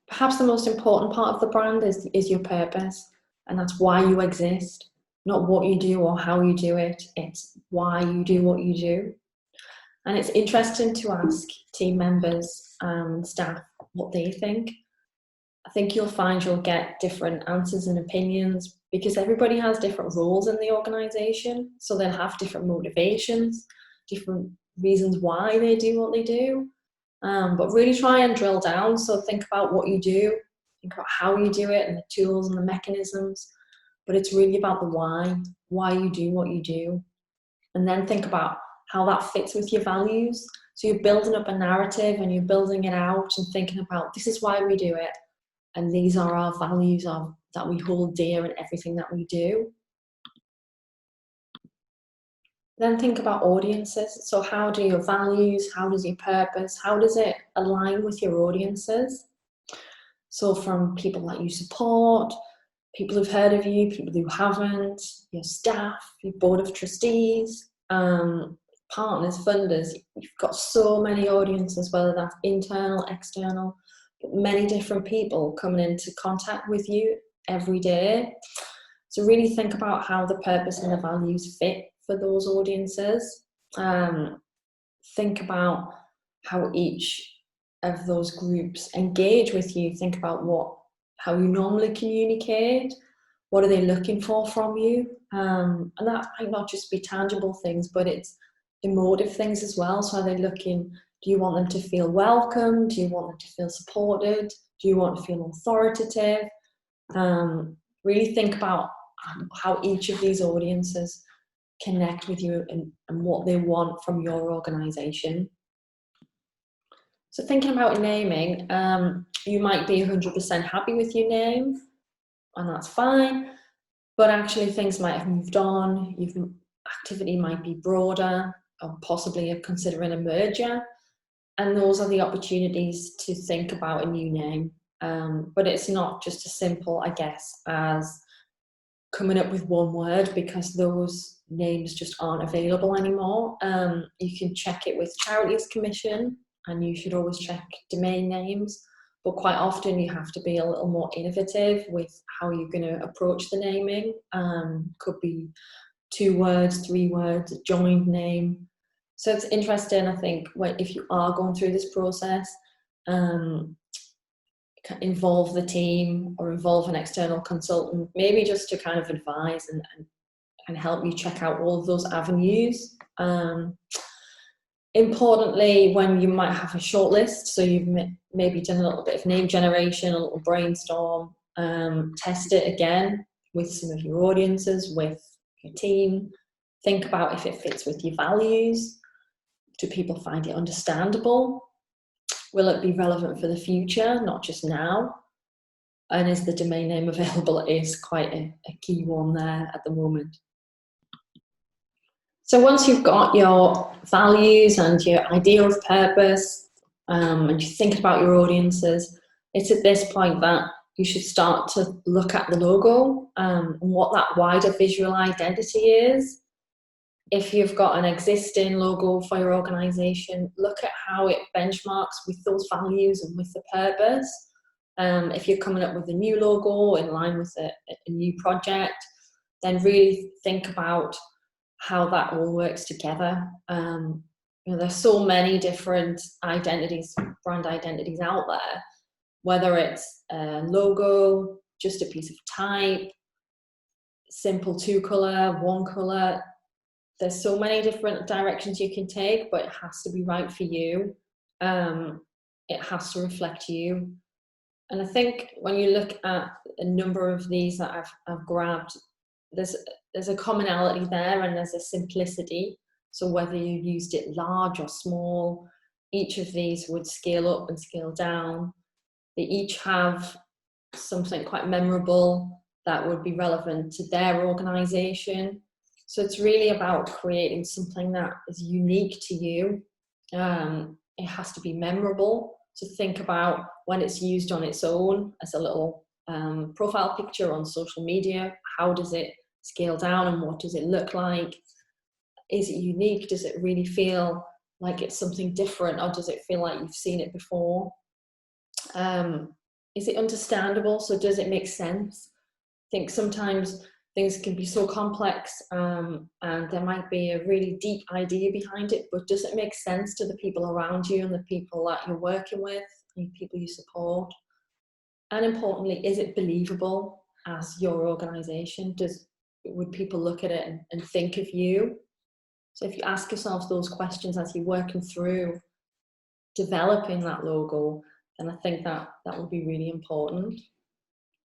Perhaps the most important part of the brand is your purpose, and that's why you exist, not what you do or how you do it. It's why you do what you do. And it's interesting to ask team members and staff what they think. I think you'll find you'll get different answers and opinions because everybody has different roles in the organization. So they'll have different motivations, different reasons why they do what they do. But really try and drill down. So think about what you do, think about how you do it and the tools and the mechanisms. But it's really about the why you do what you do. And then think about how that fits with your values. So you're building up a narrative and you're building it out and thinking about this is why we do it. And these are our values that we hold dear in everything that we do. Then think about audiences. So how do your values, how does your purpose, how does it align with your audiences? So from people that you support, people who've heard of you, people who haven't, your staff, your board of trustees, partners, funders. You've got so many audiences, whether that's internal, external, but many different people coming into contact with you every day. So really think about how the purpose and the values fit for those audiences. Think about how each of those groups engage with you. Think about how you normally communicate. What are they looking for from you? And that might not just be tangible things, but it's emotive things as well. So are they looking, do you want them to feel welcome? Do you want them to feel supported? Do you want to feel authoritative? Really think about how each of these audiences connect with you and what they want from your organization. So thinking about naming, you might be 100% happy with your name, and that's fine, but actually things might have moved on, your activity might be broader, or possibly you're considering a merger, and those are the opportunities to think about a new name. But it's not just as simple, I guess, as coming up with one word, because those names just aren't available anymore. You can check it with Charities Commission, and you should always check domain names, but quite often you have to be a little more innovative with how you're going to approach the naming. Could be 2 words, 3 words, a joined name. So it's interesting, I think, if you are going through this process, involve the team or involve an external consultant, maybe just to kind of advise and help you check out all of those avenues. Importantly, when you might have a short list, so you've maybe done a little bit of name generation, a little brainstorm, test it again with some of your audiences, with your team. Think about if it fits with your values. Do people find it understandable? Will it be relevant for the future, not just now? And is the domain name available? It is quite a key one there at the moment. So once you've got your values and your idea of purpose, and you think about your audiences, it's at this point that you should start to look at the logo and what that wider visual identity is. If you've got an existing logo for your organization, look at how it benchmarks with those values and with the purpose. If you're coming up with a new logo in line with a new project, then really think about how that all works together. There's so many different identities, brand identities out there, whether it's a logo, just a piece of type, simple 2-color, 1-color. There's so many different directions you can take, but it has to be right for you. It has to reflect you. And I think when you look at a number of these that I've grabbed, there's a commonality there and there's a simplicity. So whether you used it large or small, each of these would scale up and scale down. They each have something quite memorable that would be relevant to their organization. So it's really about creating something that is unique to you. It has to be memorable. So think about when it's used on its own as a little profile picture on social media, how does it scale down and what does it look like? Is it unique? Does it really feel like it's something different, or does it feel like you've seen it before? is it understandable? So does it make sense? I think sometimes things can be so complex, and there might be a really deep idea behind it, but does it make sense to the people around you and the people that you're working with and people you support? And importantly, is it believable as your organisation? Would people look at it and think of you? So if you ask yourself those questions as you're working through developing that logo, then I think that would be really important.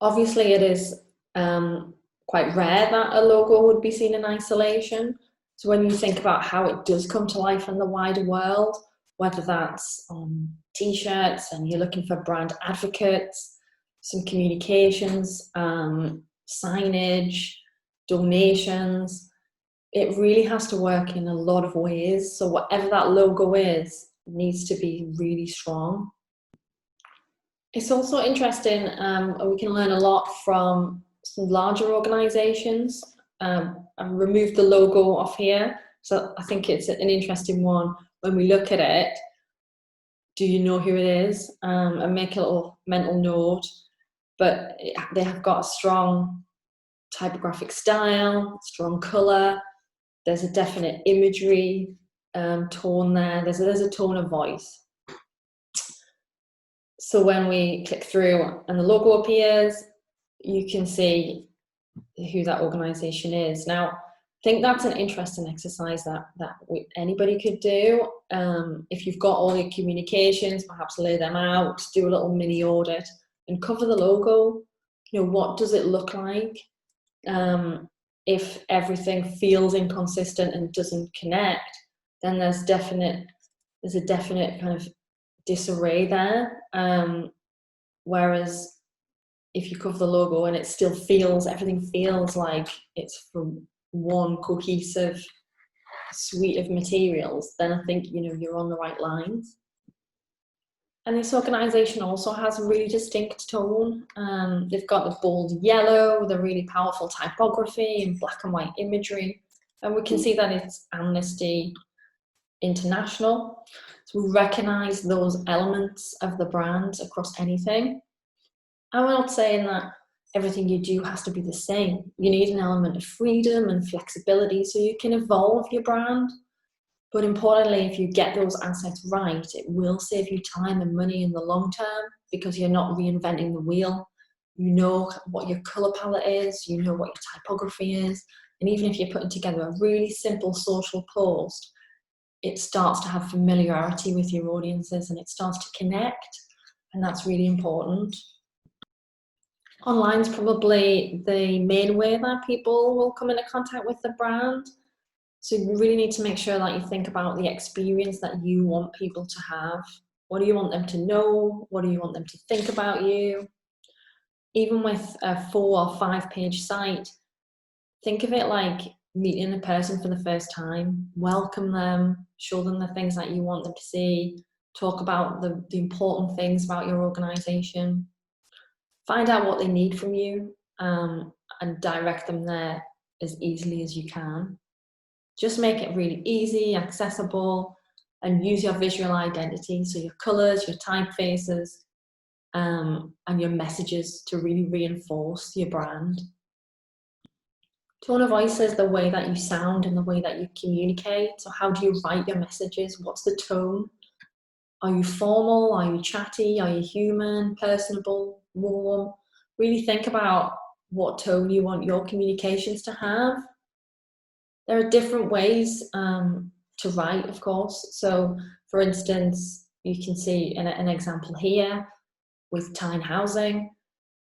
Obviously, it is quite rare that a logo would be seen in isolation. So when you think about how it does come to life in the wider world, whether that's on t-shirts and you're looking for brand advocates, some communications, signage, donations, it really has to work in a lot of ways. So whatever that logo is, needs to be really strong. It's also interesting, we can learn a lot from some larger organisations. And remove the logo off here. So I think it's an interesting one. When we look at it, do you know who it is? And make a little mental note. But they have got a strong typographic style, strong colour. There's a definite imagery tone there. There's a tone of voice. So when we click through and the logo appears, you can see who that organisation is. Now, I think that's an interesting exercise that anybody could do. If you've got all your communications, perhaps lay them out, do a little mini audit and cover the logo. You know, what does it look like? If everything feels inconsistent and doesn't connect, then there's a definite kind of disarray there. Whereas if you cover the logo and it still feels, everything feels like it's from one cohesive suite of materials, then I think, you know, you're on the right lines. And this organisation also has a really distinct tone. They've got the bold yellow, the really powerful typography and black and white imagery. And we can see that it's Amnesty International. So we recognise those elements of the brand across anything. And we're not saying that everything you do has to be the same. You need an element of freedom and flexibility so you can evolve your brand. But importantly, if you get those assets right, it will save you time and money in the long term because you're not reinventing the wheel. You know what your colour palette is, you know what your typography is, and even if you're putting together a really simple social post, it starts to have familiarity with your audiences and it starts to connect, and that's really important. Online is probably the main way that people will come into contact with the brand. So you really need to make sure that you think about the experience that you want people to have. What do you want them to know? What do you want them to think about you? Even with a 4 or 5 page site, think of it like meeting a person for the first time. Welcome them, show them the things that you want them to see, talk about the important things about your organisation. Find out what they need from you, and direct them there as easily as you can. Just make it really easy, accessible, and use your visual identity, so your colours, your typefaces, and your messages to really reinforce your brand. Tone of voice is the way that you sound and the way that you communicate. So how do you write your messages? What's the tone? Are you formal? Are you chatty? Are you human, personable, warm? Really think about what tone you want your communications to have. There are different ways to write, of course. So, for instance, you can see an example here with Tyne Housing.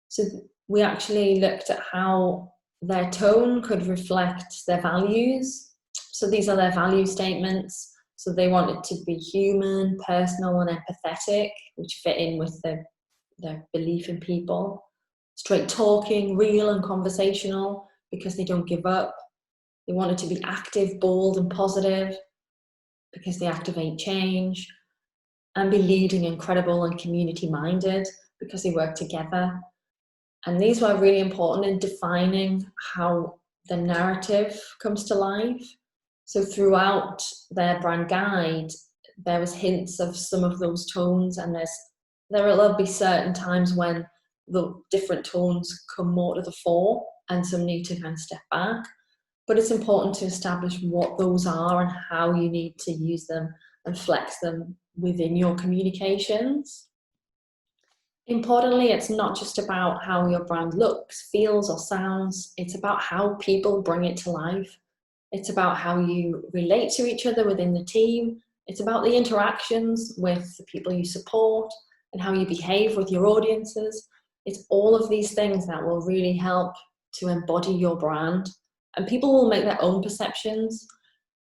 So we actually looked at how their tone could reflect their values. So these are their value statements. So they want it to be human, personal, and empathetic, which fit in with their belief in people. Straight talking, real and conversational, because they don't give up. They want it to be active, bold, and positive, because they activate change. And be leading, incredible, and community-minded, because they work together. And these were really important in defining how the narrative comes to life. So throughout their brand guide, there was hints of some of those tones, and there's there'll be certain times when the different tones come more to the fore and some need to kind of step back. But it's important to establish what those are and how you need to use them and flex them within your communications. Importantly, it's not just about how your brand looks, feels, or sounds. It's about how people bring it to life. It's about how you relate to each other within the team. It's about the interactions with the people you support and how you behave with your audiences. It's all of these things that will really help to embody your brand. And people will make their own perceptions.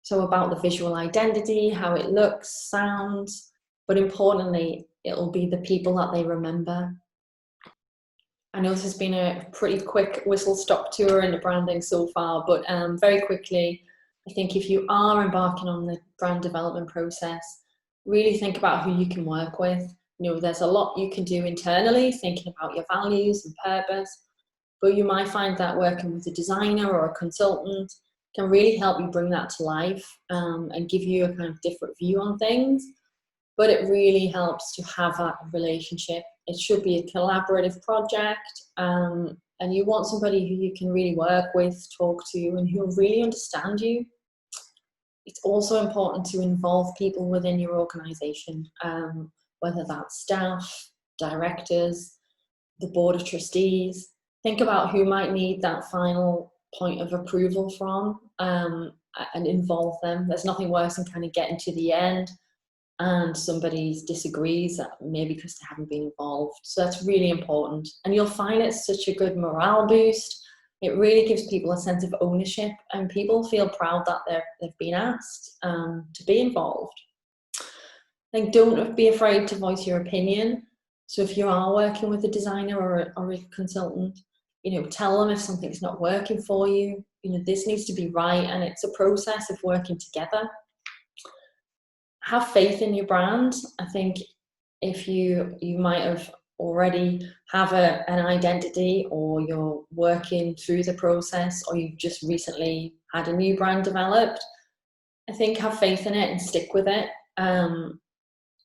So about the visual identity, how it looks, sounds, but importantly, it'll be the people that they remember. I know this has been a pretty quick whistle-stop tour into branding so far, but very quickly, I think if you are embarking on the brand development process, really think about who you can work with. You know, there's a lot you can do internally, thinking about your values and purpose, but you might find that working with a designer or a consultant can really help you bring that to life and give you a kind of different view on things. But it really helps to have that relationship. It should be a collaborative project, and you want somebody who you can really work with, talk to, and who'll really understand you. It's also important to involve people within your organization, whether that's staff, directors, the board of trustees. Think about who might need that final point of approval from, and involve them. There's nothing worse than kind of getting to the end and somebody disagrees, maybe because they haven't been involved. So that's really important. And you'll find it's such a good morale boost. It really gives people a sense of ownership, and people feel proud that they've been asked to be involved. Like, don't be afraid to voice your opinion. So if you are working with a designer or a consultant, you know, tell them if something's not working for you. You know, this needs to be right, and it's a process of working together. Have faith in your brand. I think if you might have already have an identity, or you're working through the process, or you've just recently had a new brand developed, I think have faith in it and stick with it.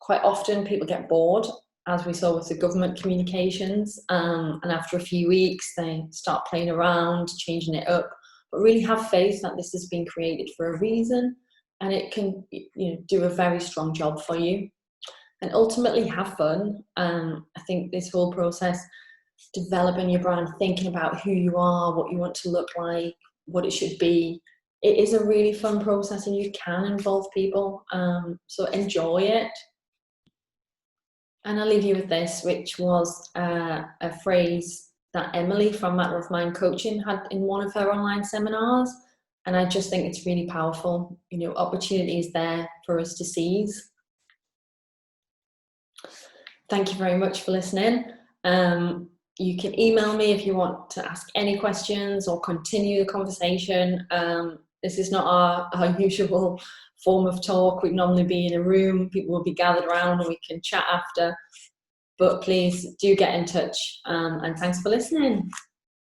Quite often people get bored, as we saw with the government communications, and after a few weeks they start playing around, changing it up. But really have faith that this has been created for a reason, and it can, you know, do a very strong job for you. And ultimately have fun. I think this whole process, developing your brand, thinking about who you are, what you want to look like, what it should be, it is a really fun process, and you can involve people. So enjoy it. And I'll leave you with this, which was a phrase that Emily from Matter of Mind Coaching had in one of her online seminars. And I just think it's really powerful. You know, opportunity is there for us to seize. Thank you very much for listening. You can email me if you want to ask any questions or continue the conversation. This is not our usual form of talk. We'd normally be in a room, people will be gathered around and we can chat after. But please do get in touch, and thanks for listening.